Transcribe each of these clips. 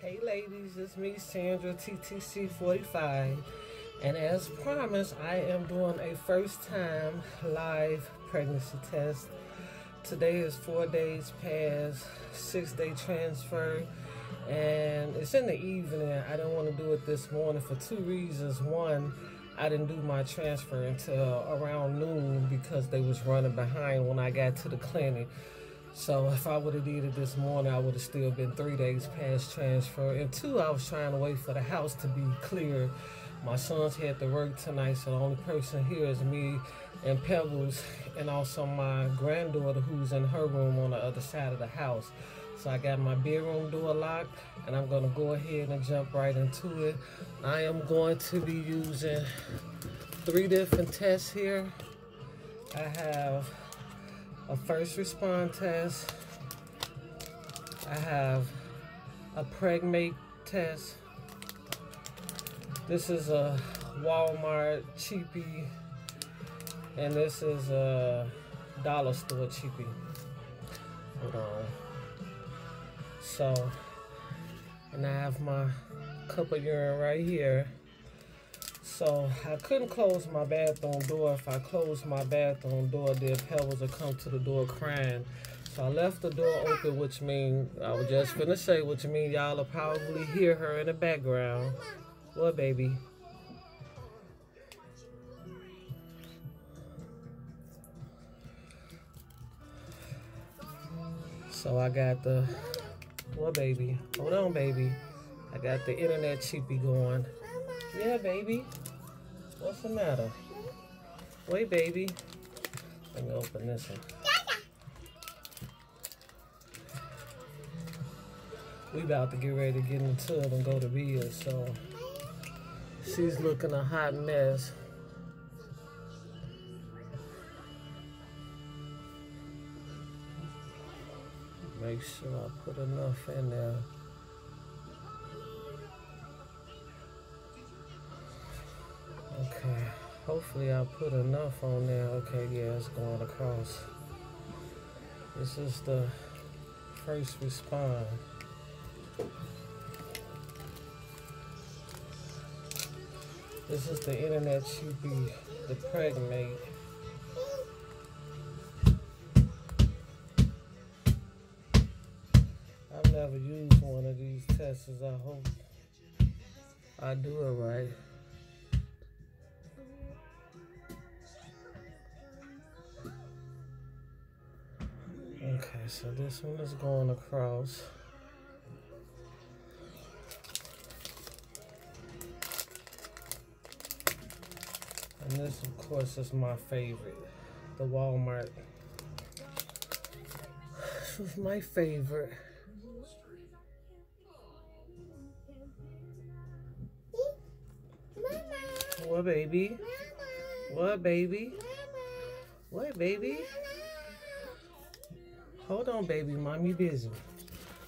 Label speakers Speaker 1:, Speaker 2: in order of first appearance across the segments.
Speaker 1: Hey ladies, it's me Sandra, TTC 45, and as promised I am doing a first time live pregnancy test. Today is 4 days past 6-day transfer, and it's in the evening. I didn't want to do it this morning for two reasons. One, I didn't do my transfer until around noon because they was running behind when I got to the clinic. So if I would have did it this morning, I would have still been 3 days past transfer. And two, I was trying to wait for the house to be clear. My son's had to work tonight, so the only person here is me and Pebbles, and also my granddaughter who's in her room on the other side of the house. So I got my bedroom door locked, and I'm gonna go ahead and jump right into it. I am going to be using 3 different tests here. I have a first respond test, I have a PregMate test. This is a Walmart cheapie, and this is a dollar store cheapie. Hold on. So, and I have my cup of urine right here. So I couldn't close my bathroom door. If I closed my bathroom door, then Pebbles would come to the door crying. So I left the door open, which means, I was just finna say, which means y'all will probably hear her in the background. What, baby? So I got the, what, baby? Hold on, baby. I got the internet cheapie going. Yeah, baby. What's the matter? Wait, baby. Let me open this one. We about to get ready to get in the tub and go to bed, so she's looking a hot mess. Make sure I put enough in there. Okay, hopefully I put enough on there. Okay, yeah, it's going across. This is the first respond. This is the internet cheapie, the PregMate. I've never used one of these tests. I hope I do it right. Okay, so this one is going across. And this, of course, is my favorite, the Walmart. This is my favorite. What, baby? What, baby? What, baby? Hold on, baby. Mommy busy.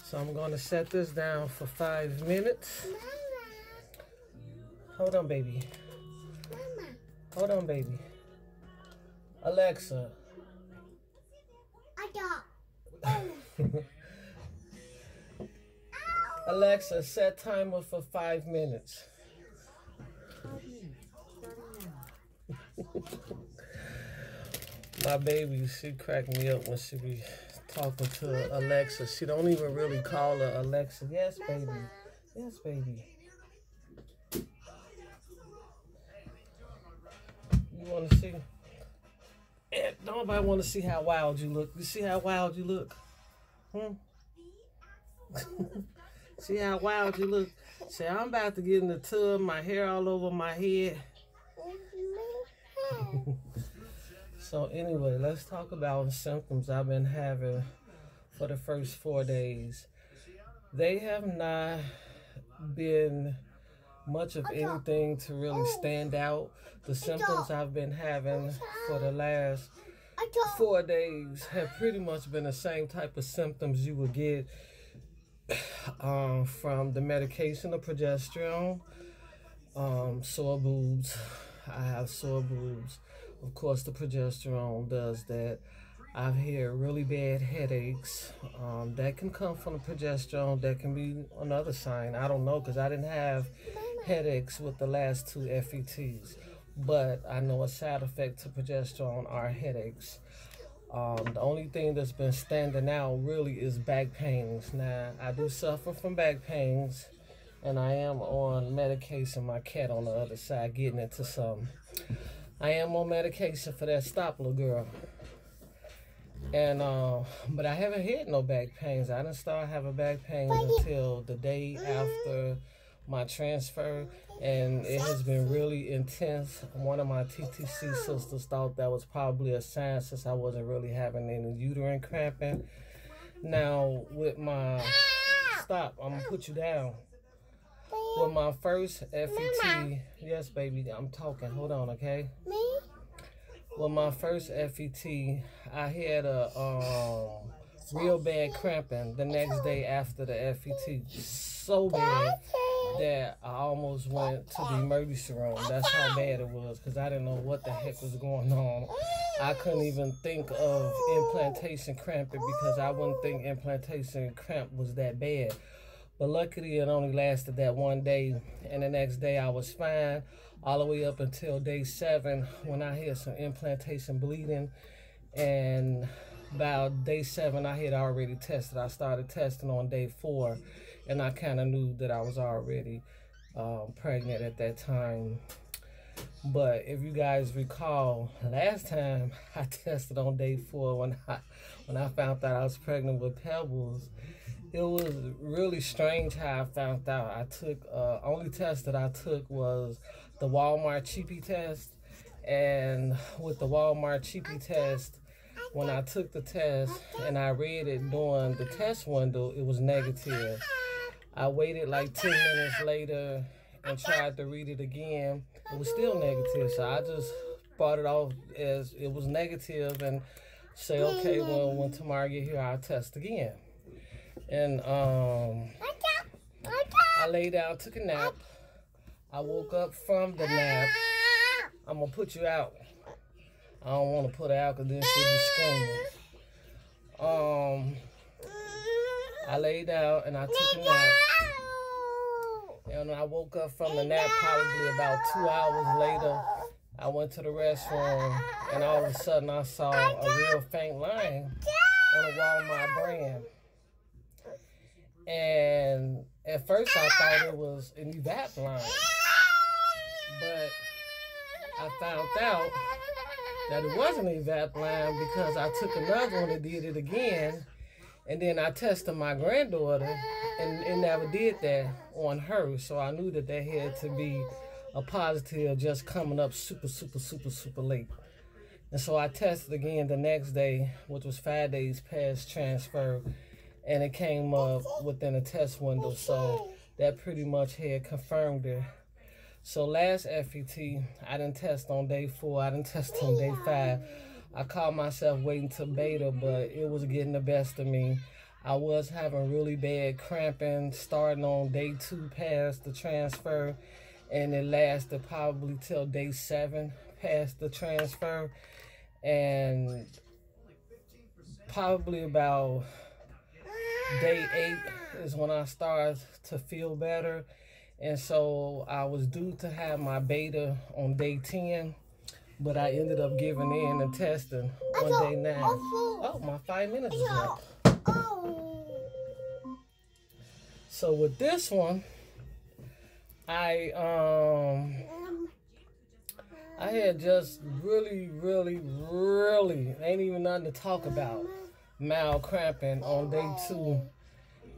Speaker 1: So I'm going to set this down for 5 minutes. Hold on, baby. Hold on, baby. Alexa. Alexa, set timer for 5 minutes. My baby, she cracked me up when she be talking to Alexa. She don't even really call her Alexa. Yes, baby. Yes, baby. You want to see? Nobody want to see how wild you look. You see how wild you look? See how wild you look? See, I'm about to get in the tub, my hair all over my head. So anyway, let's talk about symptoms I've been having for the first 4 days. They have not been much of anything to really stand out. The symptoms I've been having for the last 4 days have pretty much been the same type of symptoms you would get from the medication of progesterone. Sore boobs. I have sore boobs. Of course, the progesterone does that. I've had really bad headaches. That can come from the progesterone. That can be another sign. I don't know because I didn't have headaches with the last 2 FETs. But I know a side effect to progesterone are headaches. The only thing that's been standing out really is back pains. Now, I do suffer from back pains, and I am on medication. My cat on the other side getting into some. I am on medication for that stop, little girl. And but I haven't had no back pains. I didn't start having back pains until the day after my transfer, and it has been really intense. One of my TTC sisters thought that was probably a sign since I wasn't really having any uterine cramping. Now with my stop, I'm gonna put you down. With my first FET, yes baby, I'm talking, hold on, okay? With my first FET, I had a real bad cramping the next day after the FET. So bad that I almost went to the emergency room. That's how bad it was, because I didn't know what the heck was going on. I couldn't even think of implantation cramping because I wouldn't think implantation cramp was that bad. But luckily it only lasted that one day, and the next day I was fine all the way up until day 7 when I had some implantation bleeding. And about day 7 I had already tested. I started testing on day 4, and I kind of knew that I was already pregnant at that time. But if you guys recall, last time I tested on day 4 when I found out I was pregnant with Pebbles. It was really strange how I found out. I took, only test that I took was the Walmart cheapie test. And with the Walmart cheapie test, when I took the test and I read it during the test window, it was negative. I waited like 10 minutes later and tried to read it again. It was still negative. So I just brought it off as it was negative and say, okay, well, when tomorrow I get here, I'll test again. And I laid down, took a nap. I woke up from the nap. I'm gonna put you out. I don't want to put her out because then she'll be screaming. I laid down and I took a nap. And I woke up from the nap probably about 2 hours later. I went to the restroom and all of a sudden I saw a real faint line on the Walmart brand. And at first I thought it was an evap line, but I found out that it wasn't an evap line because I took another one and did it again, and then I tested my granddaughter and it never did that on her, so I knew that had to be a positive just coming up super late. And so I tested again the next day, which was 5 days past transfer, and it came up within a test window, so that pretty much had confirmed it. So last FET, I didn't test on day 4, I didn't test on day 5. I caught myself waiting to beta, but it was getting the best of me. I was having really bad cramping starting on day 2 past the transfer, and it lasted probably till day 7 past the transfer, and probably about day 8 is when I started to feel better. And so I was due to have my beta on day 10, but I ended up giving in and testing on day 9. Oh, my 5 minutes is up. So with this one, I had just really, ain't even nothing to talk about, mild cramping on day 2.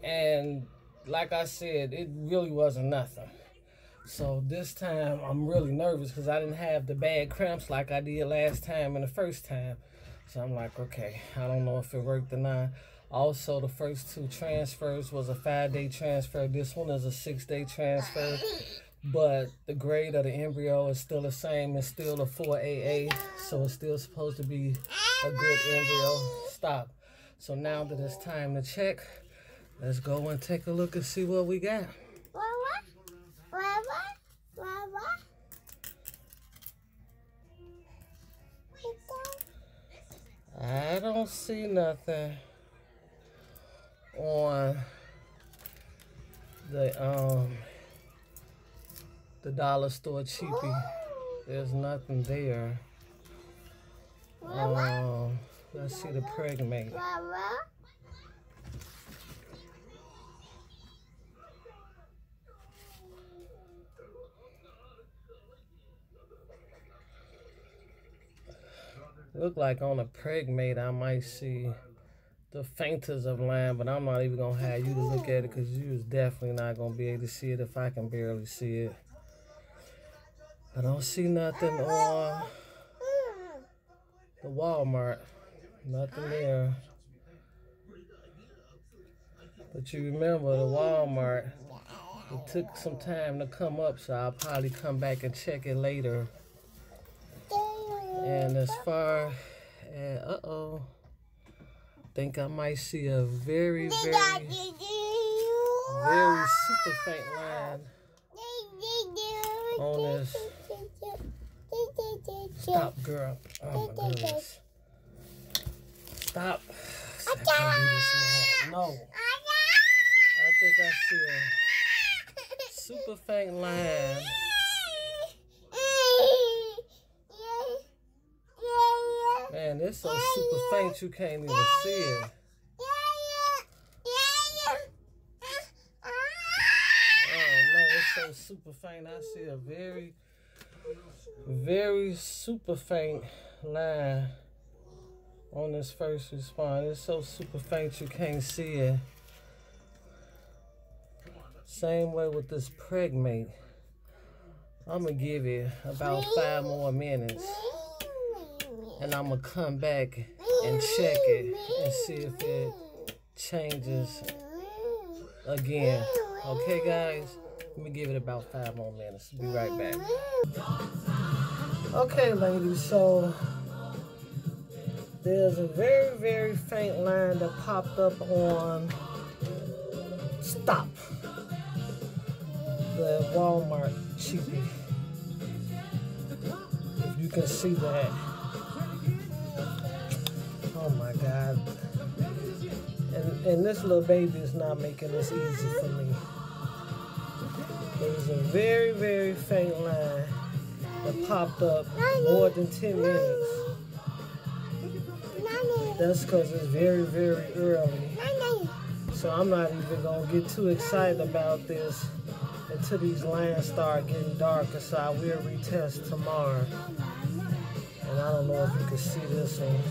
Speaker 1: And like I said, it really wasn't nothing. So this time I'm really nervous because I didn't have the bad cramps like I did last time and the first time. So I'm like, okay, I don't know if it worked or not. Also, the first 2 transfers was a 5-day transfer. This one is a 6-day transfer. But the grade of the embryo is still the same. It's still a 4AA. So it's still supposed to be a good embryo. Stop. So now that it's time to check, let's go and take a look and see what we got. I don't see nothing on the dollar store cheapie. There's nothing there. Let's see the Pregnate. Look like on a Pregnate I might see the faintest of line, but I'm not even gonna have you to look at it because you is definitely not gonna be able to see it if I can barely see it. I don't see nothing on the Walmart. Nothing there. But you remember the Walmart, it took some time to come up, so I'll probably come back and check it later. And as far as, think I might see a very super faint line on this. Stop, girl. Oh my goodness. Stop. I can't do this no. I think I see a super faint line. Man, it's so super faint you can't even see it. Oh no, it's so super faint. I see a very super faint line on this first response. It's so super faint you can't see it. Same way with this Pregnate. I'm gonna give it about 5 more minutes. And I'm gonna come back and check it and see if it changes again. Okay, guys? Let me give it about 5 more minutes. Be right back. Okay, ladies, so there's a very faint line that popped up on Stop, the Walmart cheapie. If you can see that. Oh my God. And this little baby is not making this easy for me. There's a very faint line that popped up more than 10 minutes. That's because it's very early. So I'm not even going to get too excited about this until these lines start getting darker. So I will retest tomorrow. And I don't know if you can see this one.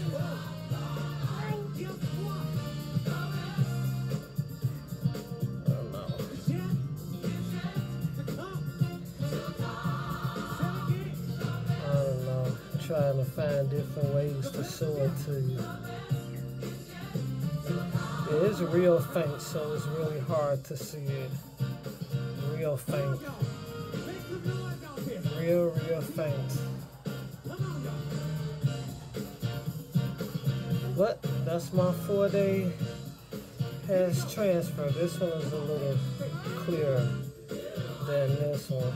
Speaker 1: Trying to find different ways to show it to you. It is real faint, so it's really hard to see it. Real faint. Real faint. But that's my 4-day past transfer. This one is a little clearer than this one.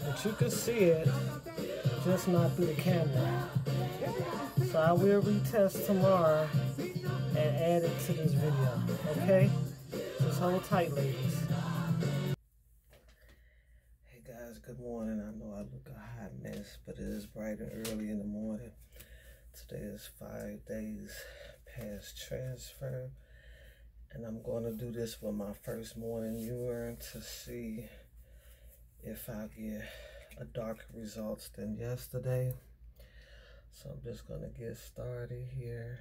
Speaker 1: But you can see it. Just not through the camera. So I will retest tomorrow and add it to this video, okay? Just hold tight, ladies. Hey guys, good morning. I know I look a hot mess, but it is bright and early in the morning. Today is 5 days past transfer, and I'm going to do this with my first morning urine to see if I get a darker results than yesterday. So I'm just gonna get started here.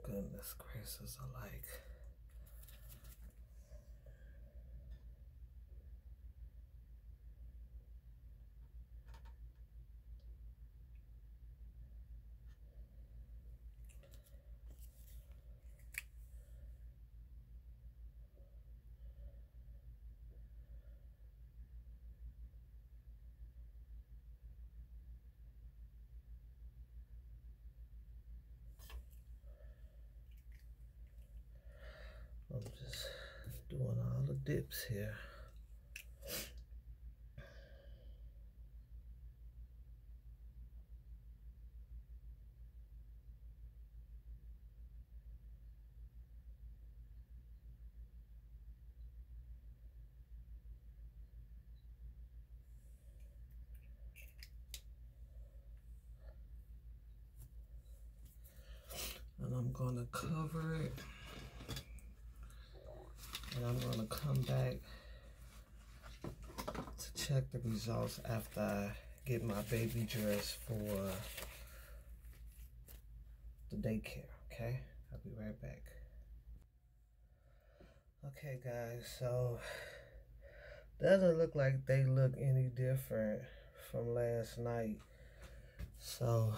Speaker 1: Goodness gracious alike. dips here. And I'm gonna cover it. And I'm gonna come back to check the results after I get my baby dressed for the daycare, okay? I'll be right back. Okay guys, so doesn't look like they look any different from last night. So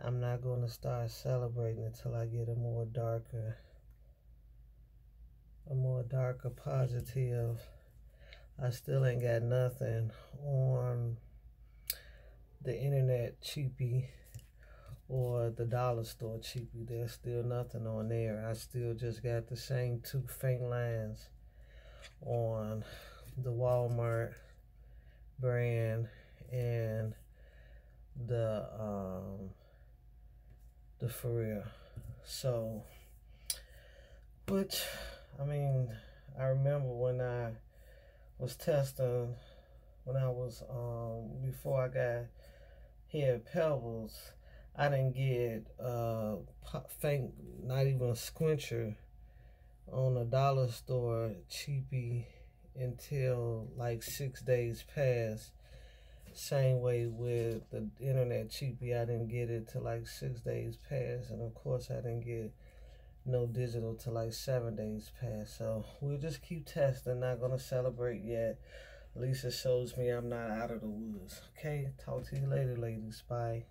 Speaker 1: I'm not gonna start celebrating until I get a more darker positive. I still ain't got nothing on the internet cheapy or the dollar store cheapy. There's still nothing on there. I still just got the same two faint lines on the Walmart brand and the For Real. So, which, I mean, I remember when I was testing, when I was, before I got here at Pebbles, I didn't get faint, not even a squincher on a dollar store cheapy until like 6 days past. Same way with the internet cheapy, I didn't get it till like 6 days past, and of course I didn't get no digital till like 7 days past. So we'll just keep testing. Not gonna celebrate yet. At least it shows me I'm not out of the woods. Okay, talk to you later, ladies. Bye.